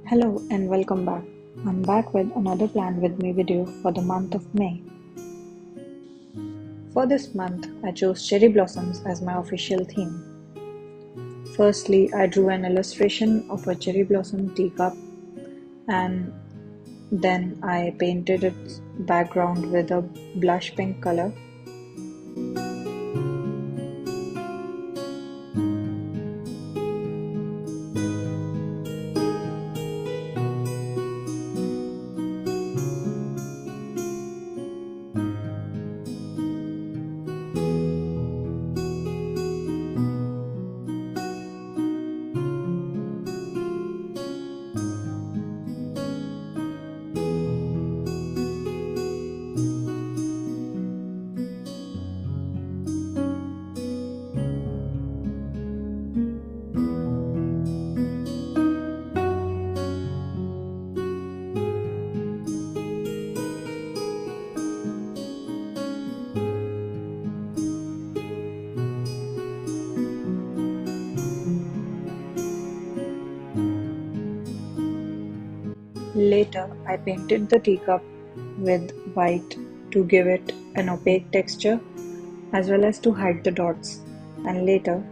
Hello and welcome back. I'm back with another Plan With Me video for the month of May. For this month, I chose cherry blossoms as my official theme. Firstly, I drew an illustration of a cherry blossom teacup and then I painted its background with a blush pink color. Later, I painted the teacup with white to give it an opaque texture as well as to hide the dots, and later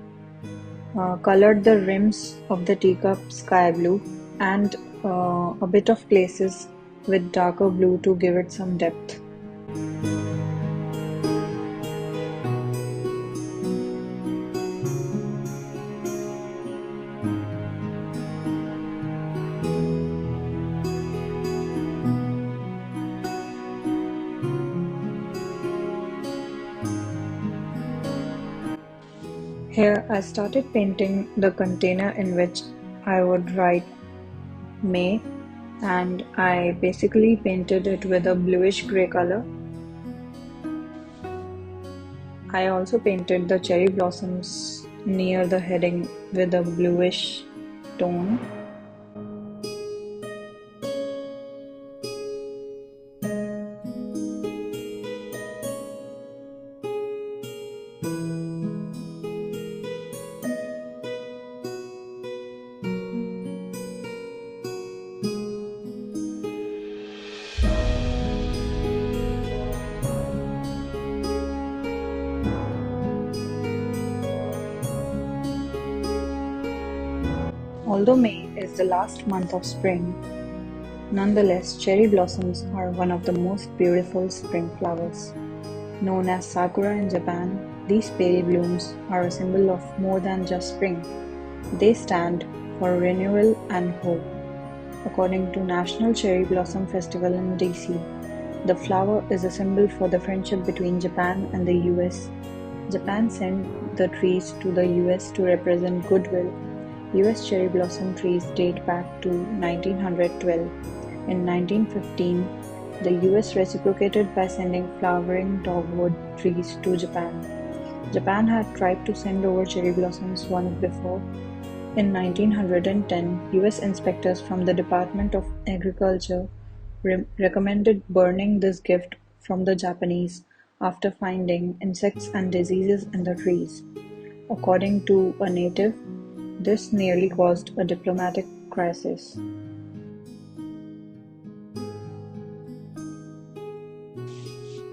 colored the rims of the teacup sky blue and a bit of places with darker blue to give it some depth. Here I started painting the container in which I would write May, and I basically painted it with a bluish grey color. I also painted the cherry blossoms near the heading with a bluish tone. Although May is the last month of spring, nonetheless, cherry blossoms are one of the most beautiful spring flowers. Known as Sakura in Japan, these pale blooms are a symbol of more than just spring. They stand for renewal and hope. According to National Cherry Blossom Festival in DC, the flower is a symbol for the friendship between Japan and the US. Japan sent the trees to the US to represent goodwill. US cherry blossom trees date back to 1912. In 1915, the US reciprocated by sending flowering dogwood trees to Japan. Japan had tried to send over cherry blossoms once before. In 1910, US inspectors from the Department of Agriculture recommended burning this gift from the Japanese after finding insects and diseases in the trees. According to a native, this nearly caused a diplomatic crisis.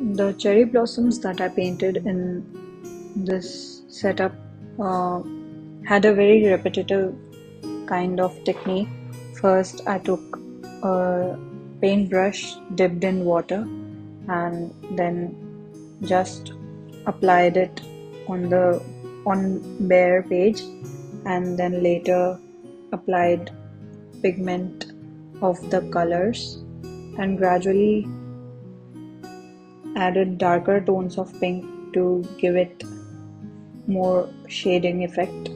The cherry blossoms that I painted in this setup had a very repetitive kind of technique. First, I took a paintbrush dipped in water and then just applied it on bare page, and then later applied pigment of the colors and gradually added darker tones of pink to give it more shading effect.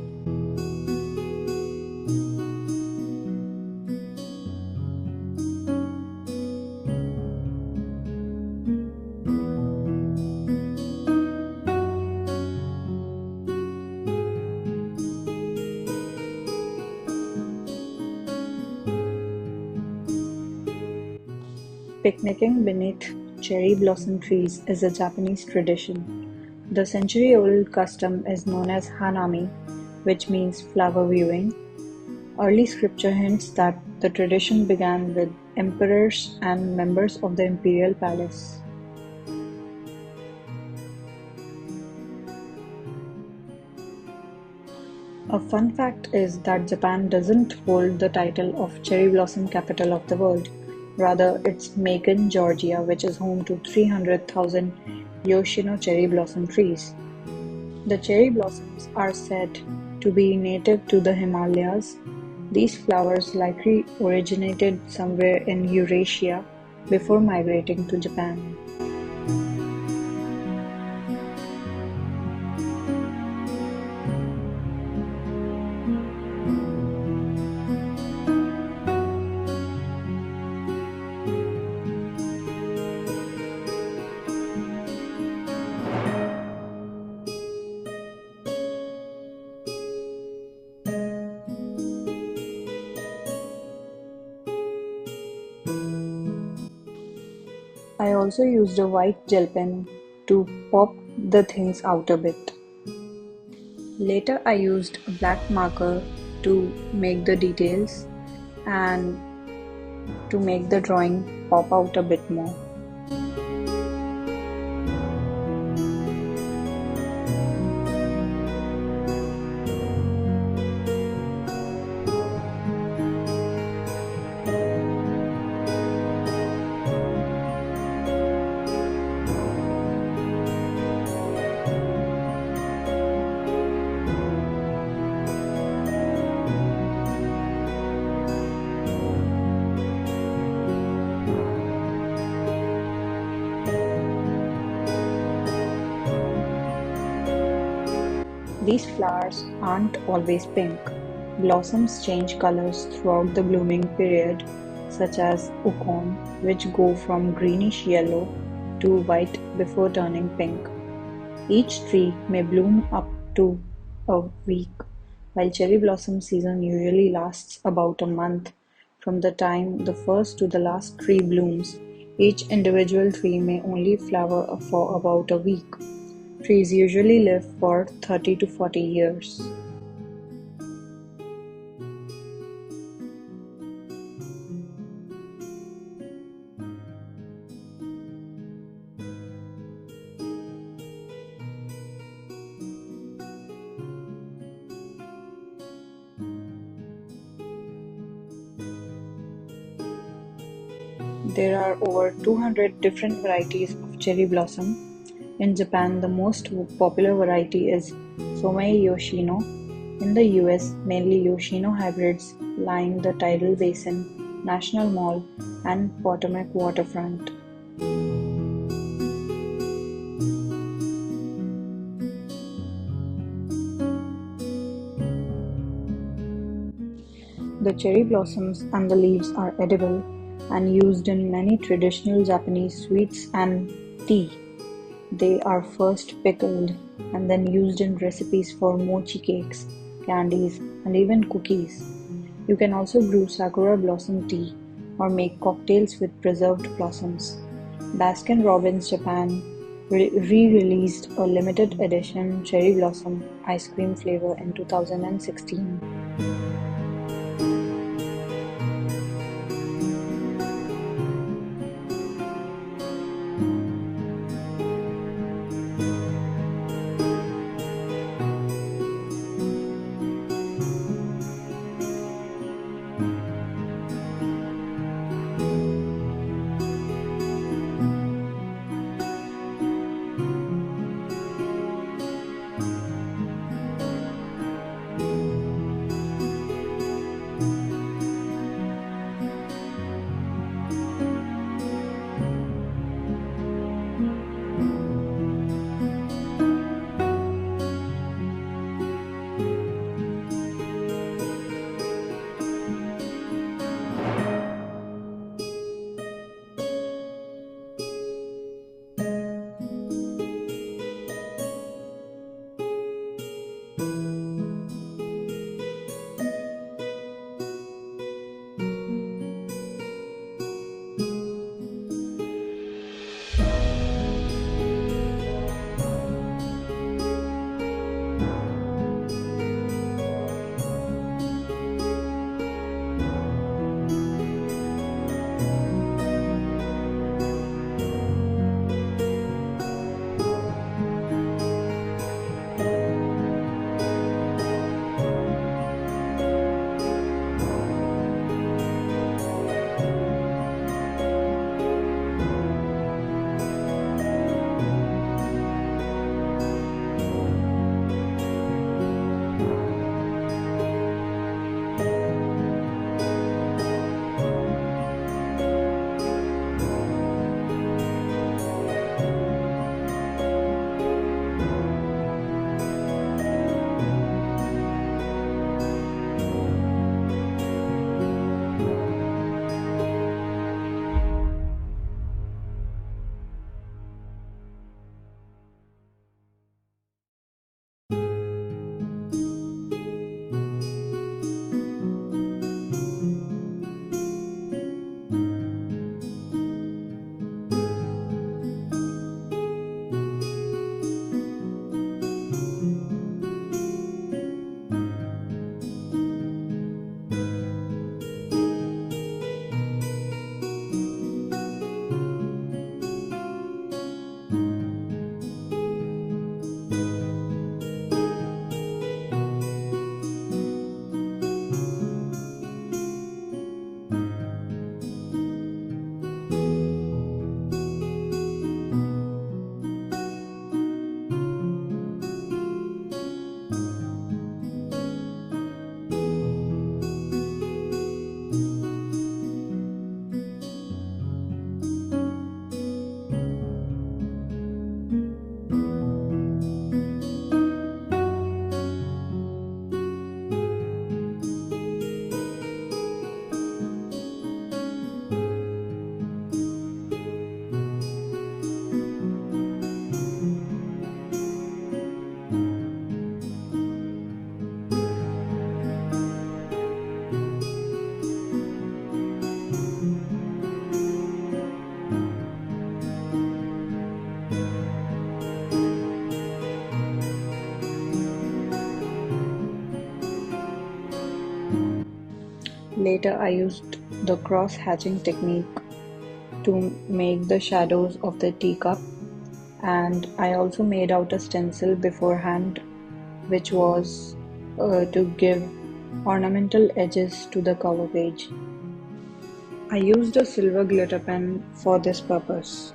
Picnicking beneath cherry blossom trees is a Japanese tradition. The century-old custom is known as hanami, which means flower viewing. Early scripture hints that The tradition began with emperors and members of the imperial palace. A fun fact is that Japan doesn't hold the title of cherry blossom capital of the world. Rather, it's Macon, Georgia, which is home to 300,000 Yoshino cherry blossom trees. The cherry blossoms are said to be native to the Himalayas. These flowers likely originated somewhere in Eurasia before migrating to Japan. I also used a white gel pen to pop the things out a bit. Later I used a black marker to make the details and to make the drawing pop out a bit more. These flowers aren't always pink. Blossoms change colors throughout the blooming period, such as ukon, which go from greenish yellow to white before turning pink. Each tree may bloom up to a week, while cherry blossom season usually lasts about a month. From the time the first to the last tree blooms, each individual tree may only flower for about a week. Trees usually live for 30 to 40 years. There are over 200 different varieties of cherry blossom. In Japan, the most popular variety is Somei Yoshino. In the US, mainly Yoshino hybrids line the tidal basin, National Mall, and Potomac waterfront. The cherry blossoms and the leaves are edible and used in many traditional Japanese sweets and tea. They are first pickled and then used in recipes for mochi cakes, candies, and even cookies. You can also brew Sakura blossom tea or make cocktails with preserved blossoms. Baskin-Robbins Japan re-released a limited edition cherry blossom ice cream flavor in 2016. Later, I used the cross-hatching technique to make the shadows of the teacup, and I also made out a stencil beforehand, which was to give ornamental edges to the cover page. I used a silver glitter pen for this purpose.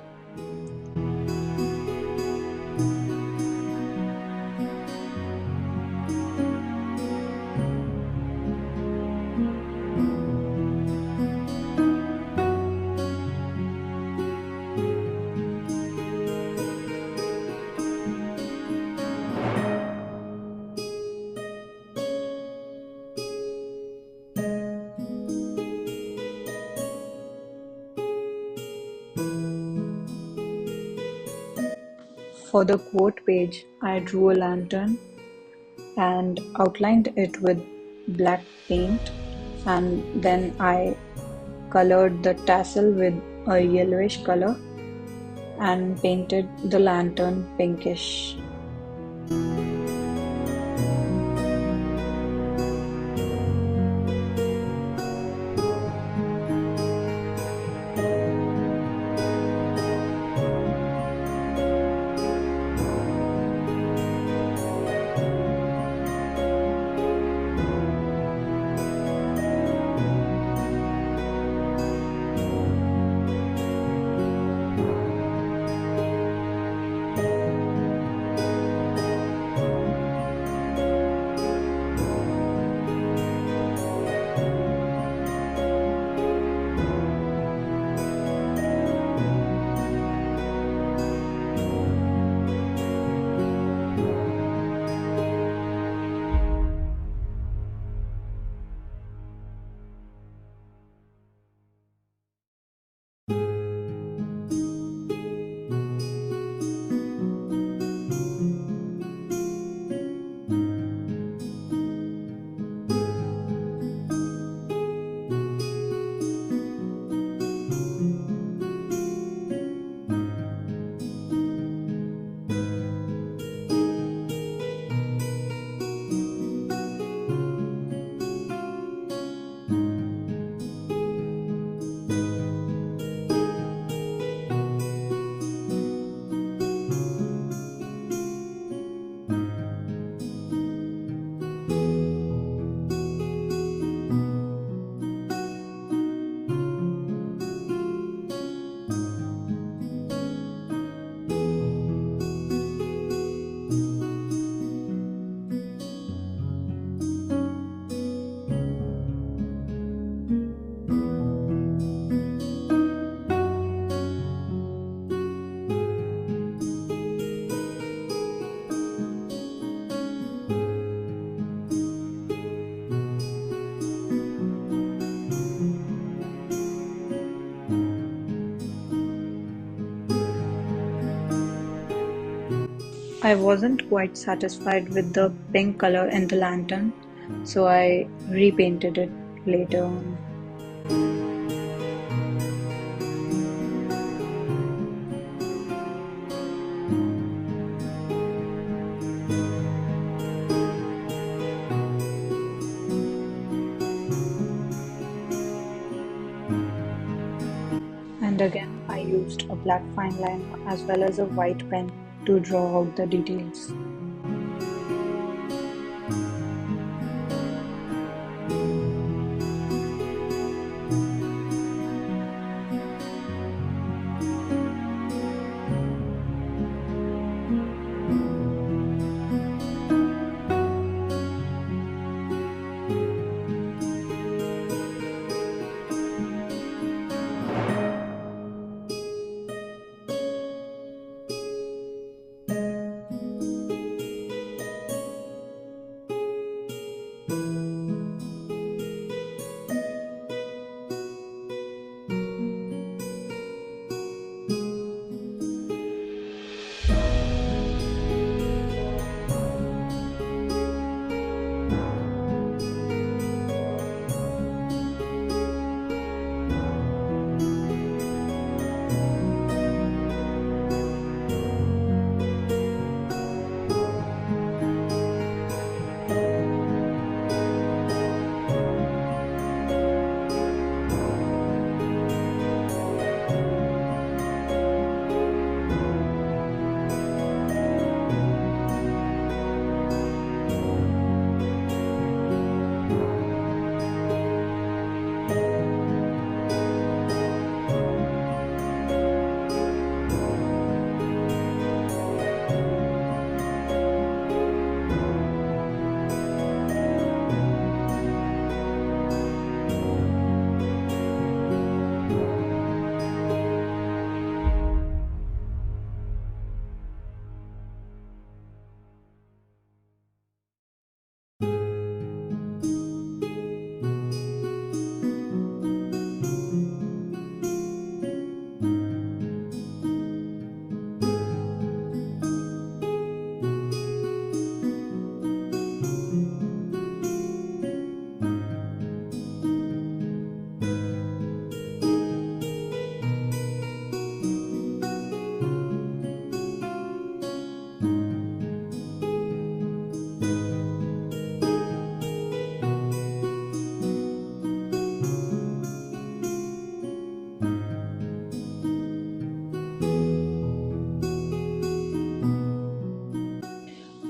For the quote page, I drew a lantern and outlined it with black paint, and then I colored the tassel with a yellowish color and painted the lantern pinkish. I wasn't quite satisfied with the pink color in the lantern, so I repainted it later on. And again, I used a black fine liner as well as a white pen to draw out the details.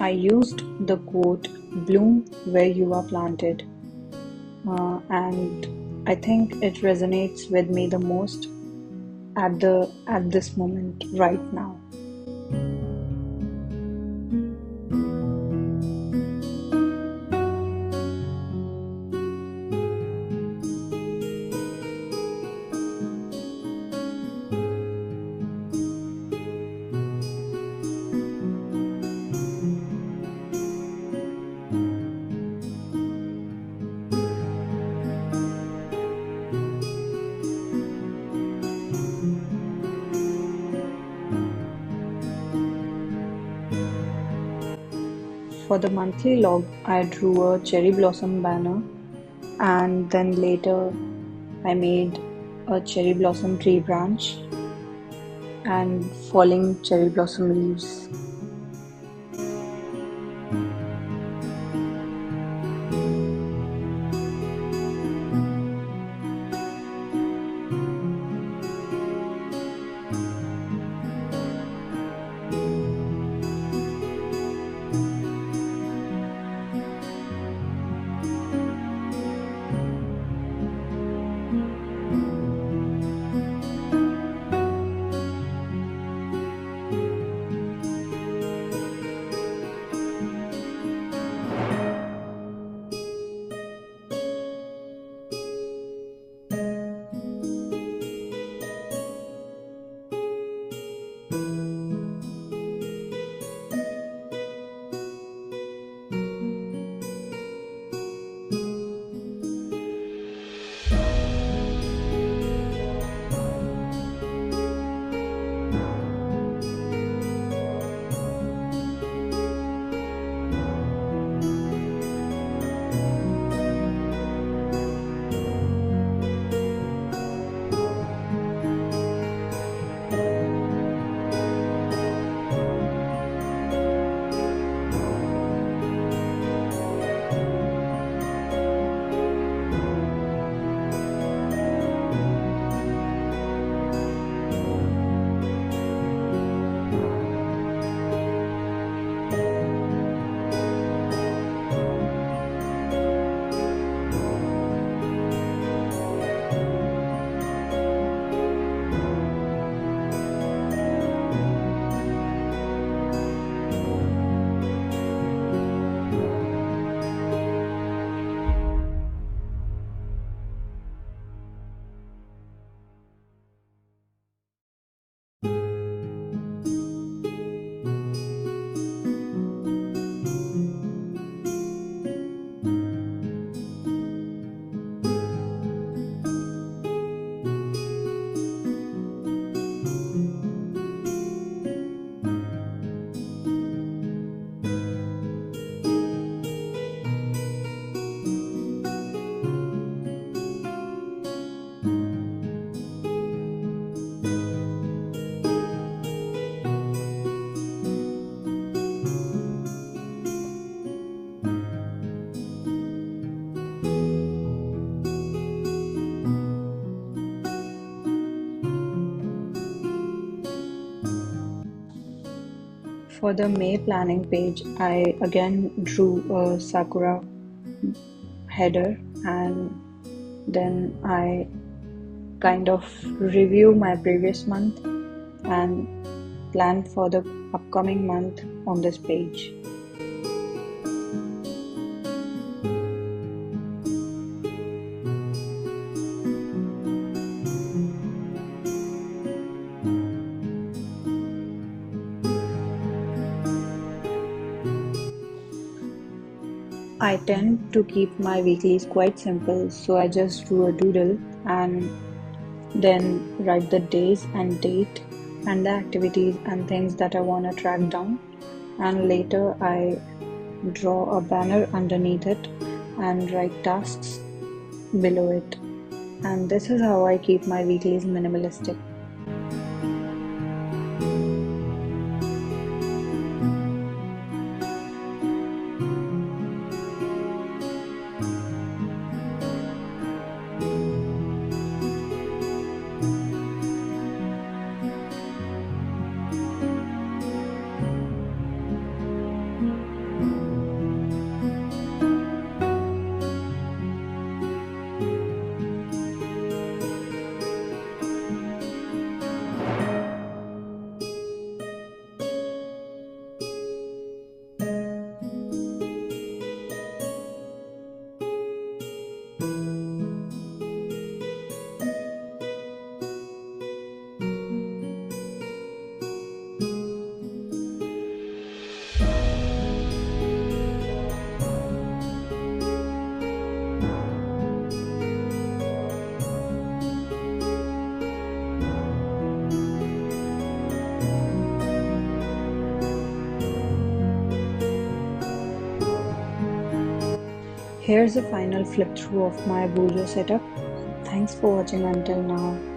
I used the quote "bloom where you are planted," and I think it resonates with me the most at this moment right now. For the monthly log, I drew a cherry blossom banner, and then later I made a cherry blossom tree branch and falling cherry blossom leaves. For the May planning page, I again drew a Sakura header, and then I kind of review my previous month and plan for the upcoming month on this page. I tend to keep my weeklies quite simple, so I just do a doodle and then write the days and date and the activities and things that I want to track down. And later I draw a banner underneath it and write tasks below it. And this is how I keep my weeklies minimalistic. Here's a final flip through of my Bujo setup. Thanks for watching until now.